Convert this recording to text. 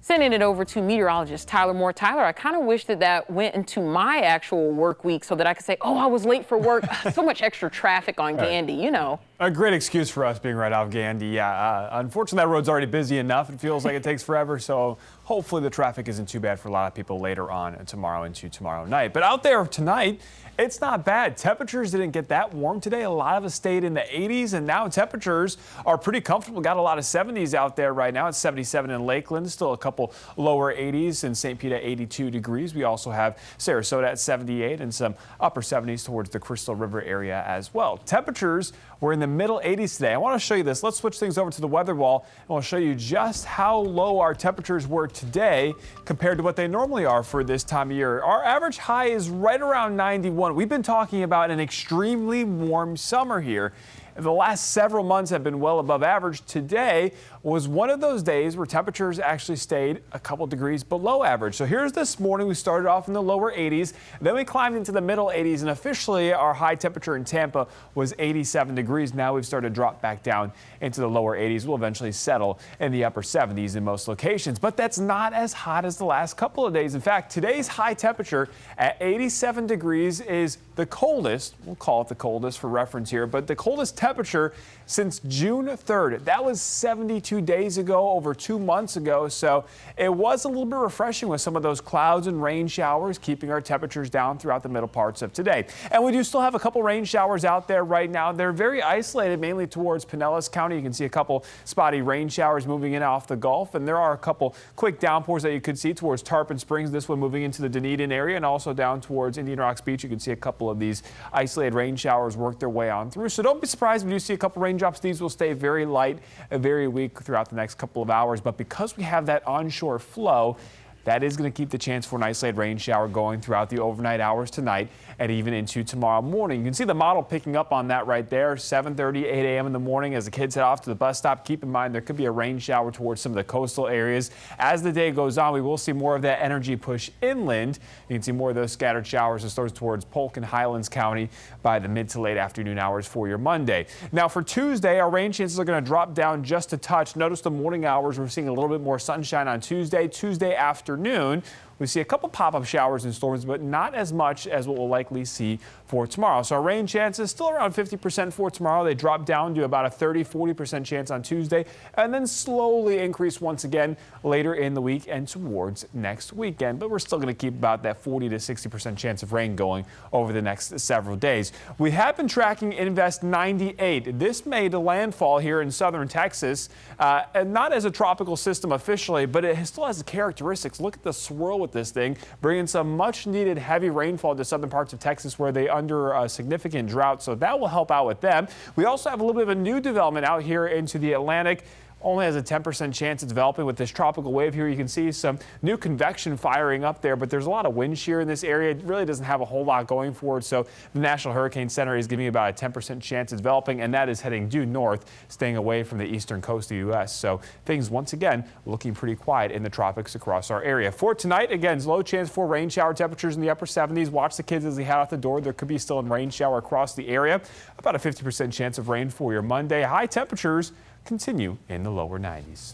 Sending it over to meteorologist Tyler Moore. Tyler, I kind of wish that went into my actual work week so that I could say, oh, I was late for work. So much extra traffic on Gandy, you know. A great excuse for us being right off Gandy. Yeah, unfortunately, that road's already busy enough. It feels like it takes forever. So hopefully the traffic isn't too bad for a lot of people later on tomorrow into tomorrow night. But out there tonight, it's not bad. Temperatures didn't get that warm today. A lot of us stayed in the 80s, and now temperatures are pretty comfortable. Got a lot of 70s out there right now. It's 77 in Lakeland, still a couple lower 80s in St. Pete at 82 degrees. We also have Sarasota at 78 and some upper 70s towards the Crystal River area as well. Temperatures were in the middle 80s today. I want to show you this. Let's switch things over to the weather wall, and we'll show you just how low our temperatures were today compared to what they normally are for this time of year. Our average high is right around 91. We've been talking about an extremely warm summer here. The last several months have been well above average. Today was one of those days where temperatures actually stayed a couple degrees below average. So here's this morning. We started off in the lower 80s, then we climbed into the middle 80s, and officially our high temperature in Tampa was 87 degrees. Now we've started to drop back down into the lower 80s. We'll eventually settle in the upper 70s in most locations, but that's not as hot as the last couple of days. In fact, today's high temperature at 87 degrees is the coldest. We'll call it the coldest for reference here, but the coldest temperature since June 3rd. That was 72 days ago, over 2 months ago. So it was a little bit refreshing with some of those clouds and rain showers, keeping our temperatures down throughout the middle parts of today. And we do still have a couple rain showers out there right now. They're very isolated, mainly towards Pinellas County. You can see a couple spotty rain showers moving in off the Gulf, and there are a couple quick downpours that you could see towards Tarpon Springs. This one moving into the Dunedin area, and also down towards Indian Rocks Beach. You can see a couple of these isolated rain showers work their way on through. So don't be surprised when you see a couple raindrops. These will stay very light, very weak throughout the next couple of hours. But because we have that onshore flow, that is going to keep the chance for an isolated rain shower going throughout the overnight hours tonight and even into tomorrow morning. You can see the model picking up on that right there, 7:30, 8 a.m. in the morning as the kids head off to the bus stop. Keep in mind there could be a rain shower towards some of the coastal areas. As the day goes on, we will see more of that energy push inland. You can see more of those scattered showers and storms towards Polk and Highlands County by the mid to late afternoon hours for your Monday. Now for Tuesday, our rain chances are going to drop down just a touch. Notice the morning hours, we're seeing a little bit more sunshine on Tuesday. Tuesday afternoon, we see a couple pop-up showers and storms, but not as much as what we'll likely see for tomorrow. So our rain chances still around 50% for tomorrow. They drop down to about a 30-40% chance on Tuesday, and then slowly increase once again later in the week and towards next weekend. But we're still going to keep about that 40 to 60% chance of rain going over the next several days. We have been tracking Invest 98. This made a landfall here in southern Texas, and not as a tropical system officially, but it still has the characteristics. Look at the swirl with this thing, bringing some much needed heavy rainfall to southern parts of Texas where they under a significant drought. So that will help out with them. We also have a little bit of a new development out here into the Atlantic. Only has a 10% chance of developing with this tropical wave here. You can see some new convection firing up there, but there's a lot of wind shear in this area. It really doesn't have a whole lot going for it. So the National Hurricane Center is giving about a 10% chance of developing, and that is heading due north, staying away from the eastern coast of the U.S. So things, once again, looking pretty quiet in the tropics across our area. For tonight, again, low chance for rain shower temperatures in the upper 70s. Watch the kids as they head out the door. There could be still a rain shower across the area. About a 50% chance of rain for your Monday. High temperatures continue in the lower 90s.